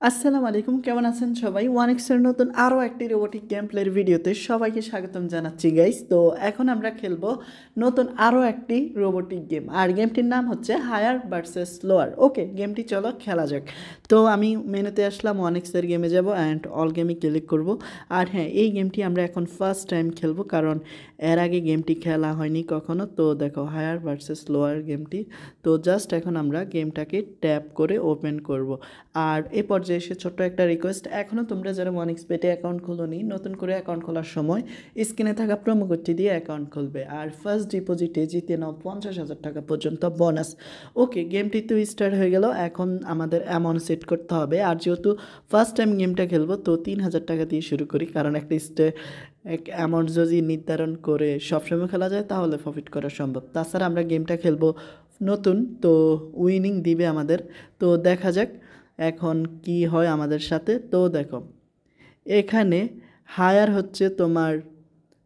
আসসালামু আলাইকুম, কেমন আছেন সবাই? ওয়ানিক্সের নতুন আরও একটি রোবোটিক গেম প্লের ভিডিওতে সবাইকে স্বাগতম জানাচ্ছি গাইস। তো এখন আমরা খেলবো নতুন আরও একটি রোবোটিক গেম, আর গেমটির নাম হচ্ছে হায়ার ভার্সেস লোয়ার। ওকে, গেমটি চলো খেলা যাক। তো আমি মেনুতে আসলাম, ওয়ানিক্সের গেমে যাব অ্যান্ড অল গেমে ক্লিক করব। আর হ্যাঁ, এই গেমটি আমরা এখন ফার্স্ট টাইম খেলবো, কারণ এর আগে গেমটি খেলা হয়নি কখনো। তো দেখো, হায়ার ভার্সেস লোয়ার গেমটি। তো জাস্ট এখন আমরা গেমটাকে ট্যাপ করে ওপেন করব। আর এই পর্যায়ে এসে ছোট্ট একটা রিকোয়েস্ট, এখনও তোমরা যারা ওয়ানিক্সবেটে অ্যাকাউন্ট খোলোনি, নতুন করে অ্যাকাউন্ট খোলার সময় স্ক্রিনে থাকা প্রোমো কোডটি দিয়ে অ্যাকাউন্ট খুলবে, আর ফার্স্ট ডিপোজিটে জিতে নাও 50,000 টাকা পর্যন্ত বোনাস। ওকে, গেমটি তো স্টার্ট হয়ে গেল। এখন আমাদের অ্যামাউন্ট সেট করতে হবে, আর যেহেতু ফার্স্ট টাইম গেমটা খেলবো তো 3,000 টাকা দিয়ে শুরু করি, কারণ একটা এক অ্যামাউন্ট যদি নির্ধারণ করে সবসময় খেলা যায় তাহলে প্রফিট করা সম্ভব। তাছাড়া আমরা গেমটা খেলবো নতুন, তো উইনিং দিবে আমাদের। তো দেখা যাক এখন কি হয় আমাদের সাথে। তো দেখো, এখানে হায়ার হচ্ছে তোমার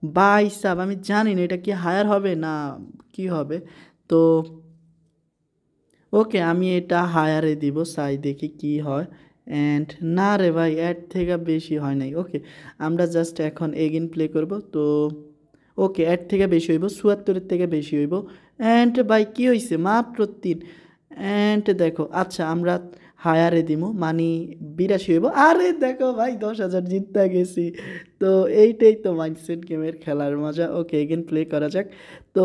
22। আমি জানি না এটা কি হায়ার হবে না কি হবে। তো ওকে, আমি এটা হায়ারে দিব, চাই দেখি কি হয়। অ্যান্ড না রে ভাই, এর থেকে বেশি হয় নাই। ওকে, আমরা জাস্ট এখন এগেন প্লে করব। তো ওকে, এর থেকে বেশি হইব, 74-এর থেকে বেশি হইব। অ্যান্ড ভাই কী হয়েছে, মাত্র 3। অ্যান্ড দেখো, আচ্ছা আমরা হায়ারে দিব, মানে 82 হইব। আরে দেখো ভাই, 10,000 জিততে গেছি। তো এইটাই তো মাইন্ডসেট গেমের খেলার মজা। ওকে, এগেন প্লে করা যাক। তো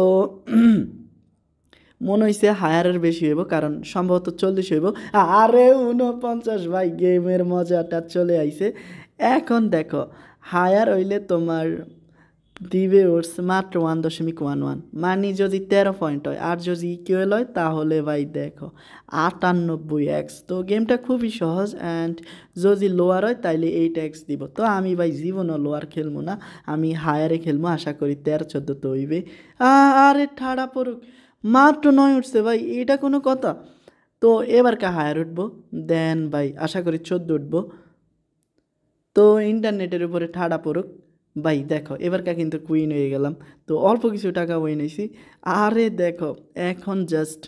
মনে হয়েছে হায়ারের বেশি হইব, কারণ সম্ভবত 40 হইব। আরে 49 ভাই, গেমের মজাটা চলে আইছে। এখন দেখো, হায়ার হইলে তোমার দিবে ওটস মাত্র 1.11, মানে যদি 13 পয়েন্ট হয়, আর যদি ইকুয়াল হয় তাহলে ভাই দেখো 98x। তো গেমটা খুবই সহজ, অ্যান্ড যদি লোয়ার হয় তাইলে 8x দিব। তো আমি ভাই জীবনও লোয়ার খেলবো না, আমি হায়ারে খেলবো। আশা করি 13-14 তো হইবে। আরে ঠাড়া পড়ুক, মাত্র 9 উঠছে ভাই, এটা কোনো কথা? তো এবার কা হায়ার উঠবো, দেন ভাই আশা করি 14 উঠবো। তো ইন্টারনেটের উপরে ঠাড়া পড়ুক ভাই। দেখো এবারকার কিন্তু কুইন হয়ে গেলাম। তো অল্প কিছু টাকা বই নিয়েছি। আরে দেখো, এখন জাস্ট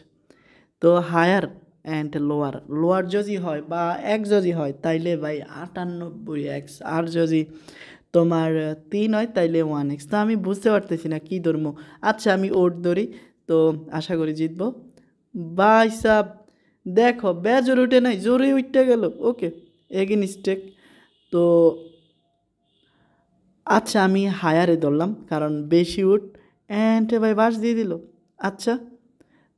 তো হায়ার অ্যান্ড লোয়ার, লোয়ার যদি হয় বা এক যদি হয় তাইলে ভাই 98x, আর যদি তোমার 3 হয় তাইলে 1x। তো আমি বুঝতে পারতেছি না কী ধরবো। আচ্ছা আমি ওট ধরি, তো আশা করি জিতবো। ভাই সাব দেখো, বেজোর উঠে নাই, জোরে উঠতে গেল। ওকে, এগেন স্টেক। তো আচ্ছা আমি হায়ারে ধরলাম, কারণ বেশি উঠ। অ্যান্ড ভাই বাস দিয়ে দিল। আচ্ছা,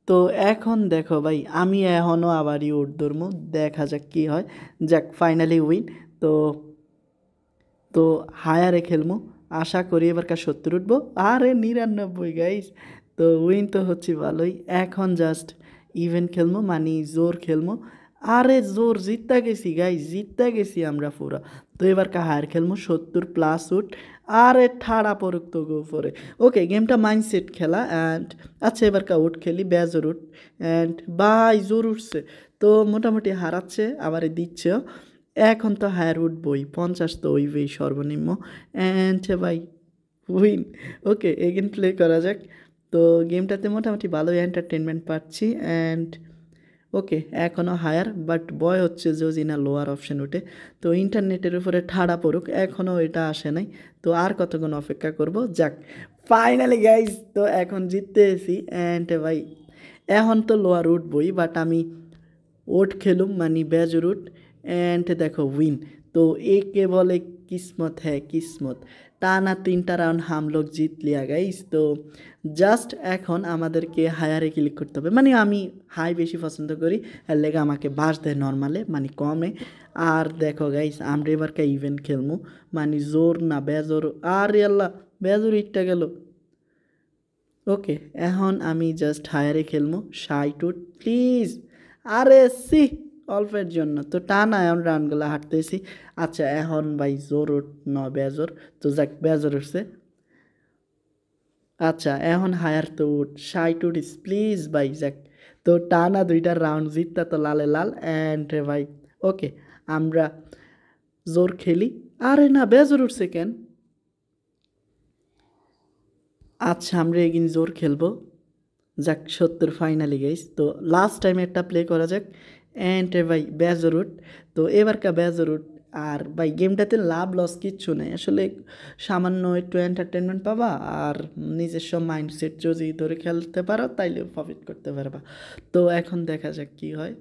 তো এখন দেখো ভাই, আমি এখনও আবারই উঠ ধরবো, দেখা যাক কী হয়। যাক, ফাইনালি উইন। তো তো হায়ারে খেলবো, আশা করি এবারকার 70 উঠবো। আরে 99 গাইস। তো উইন তো হচ্ছে ভালোই। এখন জাস্ট ইভেন্ট খেলবো, মানে জোর খেলবো। আরে জোর জিততে গেছি গাইস, জিততে গেছি আমরা পুরা। তো এবার হায়ার খেলবো 70+ উঠ। আরে ঠাড়া পড়ুক তো গো পরে। ওকে, গেমটা মাইন্ডসেট খেলা। অ্যান্ড আচ্ছা এবার উঠ খেলি, বেজোর উঠ। অ্যান্ড বাই জোর উঠছে, তো মোটামুটি হারাচ্ছে আবার দিচ্ছেও। এখন তো হায়ার উঠবই, 50 তো ওইবেই সর্বনিম্ন। অ্যান্ড ভাই উইন। ওকে, এগেন প্লে করা যাক। তো গেমটাতে মোটামুটি ভালোই এন্টারটেনমেন্ট পাচ্ছি। অ্যান্ড ওকে, এখনও হায়ার, বাট বয় হচ্ছে যদি না লোয়ার অপশন উঠে। তো ইন্টারনেটের উপরে ঠাড়া পড়ুক, এখনও এটা আসে নাই। তো আর কতক্ষণ অপেক্ষা করব। যাক, ফাইনালি গাইজ, তো এখন জিততে এসি। অ্যান্ড ভাই এখন তো লোয়ার উঠবই, বাট আমি ওট খেলুম, মানে বেজর উঠ। অ্যান্ড দেখো উইন। তো একে বলে কিসমত, হ্যাঁ কিসমত। টানা 3টা রাউন্ড হাম লোক জিত লিয়া গাইস। তো জাস্ট এখন আমাদেরকে হায়ারে ক্লিক করতে হবে, মানে আমি হাই বেশি পছন্দ করি, এর লেগে আমাকে বাস দেয় নর্মালে, মানে কমে। আর দেখো গাইস, আমরা এবারকে ইভেন্ট খেলবো, মানে জোর না বেজোর। আর আল্লাহ, বেজোর ইটটা গেল। ওকে, এখন আমি জাস্ট হায়ারে খেলবো, 60 প্লিজ। আরে সি, অল্পের জন্য তো টানা এখন রানগুলো হাঁটতেছি। আচ্ছা এখন ভাই জোর উঠ ন বেজোর। তো যাক, বেজোর উঠছে। আচ্ছা এখন হায়ার তো উঠ, 60 উঠিস প্লিজ ভাই। যাক, তো টানা 2টা রাউন্ড জিততা তো লালে লাল। অ্যান্ড ভাই ওকে, আমরা জোর খেলি। আরে না, বেজোর উঠছে কেন? আচ্ছা আমরা এগিন জোর খেলবো। যাক, 70 ফাইনালি গাইস। তো লাস্ট টাইম একটা প্লে করা যাক। অ্যান্ড ভাই বেজরুট। তো এবারকার বেজরুট। আর ভাই গেমটাতে লাভ লস কিচ্ছু নেই আসলে, সামান্য একটু এন্টারটেনমেন্ট পাবা আর নিজস্ব মাইন্ডসেট যদি ধরে খেলতে পারো তাইলে প্রফিট করতে পারবা। তো এখন দেখা যাক কী হয়।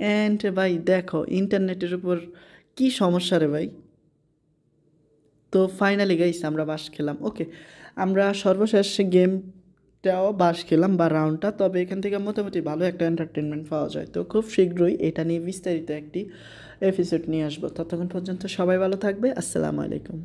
অ্যান্ড ভাই দেখো ইন্টারনেটের উপর কী সমস্যা রে ভাই। তো ফাইনালি গাইস আমরা বাস খেলাম। ওকে, আমরা সর্বশেষ গেমটাও বাস খেলাম বা রাউন্ডটা, তবে এখান থেকে মোটামুটি ভালো একটা এন্টারটেনমেন্ট পাওয়া যায়। তো খুব শীঘ্রই এটা নিয়ে বিস্তারিত একটি এপিসোড নিয়ে আসবো। ততক্ষণ পর্যন্ত সবাই ভালো থাকবে। আসসালামু আলাইকুম।